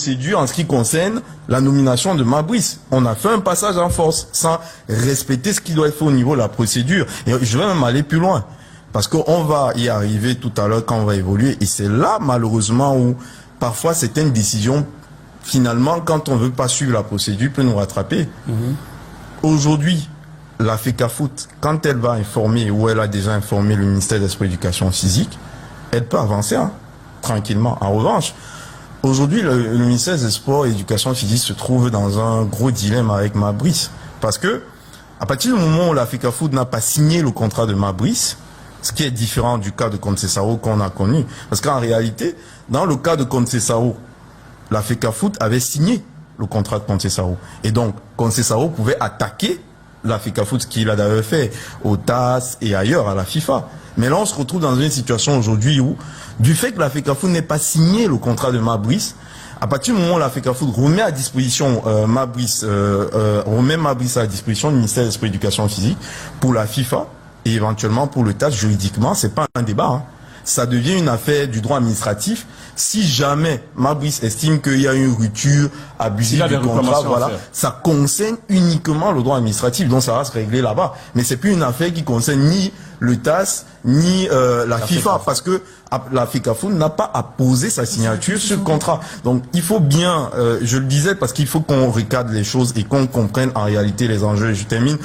procédure en ce qui concerne la nomination de Mabrice. On a fait un passage en force sans respecter ce qui doit être fait au niveau de la procédure. Et je vais même aller plus loin. Parce qu'on va y arriver tout à l'heure quand on va évoluer. Et c'est là, malheureusement, où parfois certaines décisions, finalement, quand on ne veut pas suivre la procédure, peut nous rattraper. Aujourd'hui, la FECAFOOT, quand elle va informer, ou elle a déjà informé le ministère de l'Éducation physique, elle peut avancer tranquillement. En revanche, aujourd'hui, le ministère des Sports et de l'Éducation physique se trouve dans un gros dilemme avec Mabrice. Parce que, à partir du moment où la FECAFOOT n'a pas signé le contrat de Mabrice, ce qui est différent du cas de Conceição qu'on a connu. Parce qu'en réalité, dans le cas de Conceição, la FECAFOOT avait signé le contrat de Conceição. Et donc, Conceição pouvait attaquer la FECAFOOT, ce qu'il a d'ailleurs fait au TAS et ailleurs, à la FIFA. Mais là, on se retrouve dans une situation aujourd'hui où, du fait que la FECAFOOT n'ait pas signé le contrat de Mabrice, à partir du moment où la FECAFOOT remet à disposition Mabrice à la disposition du ministère de l'Éducation physique pour la FIFA et éventuellement pour le TAS, juridiquement, c'est pas un débat. Hein. Ça devient une affaire du droit administratif. Si jamais Mabrice estime qu'il y a une rupture abusive du contrat, voilà, ça concerne uniquement le droit administratif, donc ça va se régler là-bas. Mais c'est plus une affaire qui concerne ni le TAS, ni la FIFA, parce que la FECAFOOT n'a pas apposé sa signature sur le contrat. Donc il faut bien, je le disais, parce qu'il faut qu'on recadre les choses et qu'on comprenne en réalité les enjeux. Et je termine.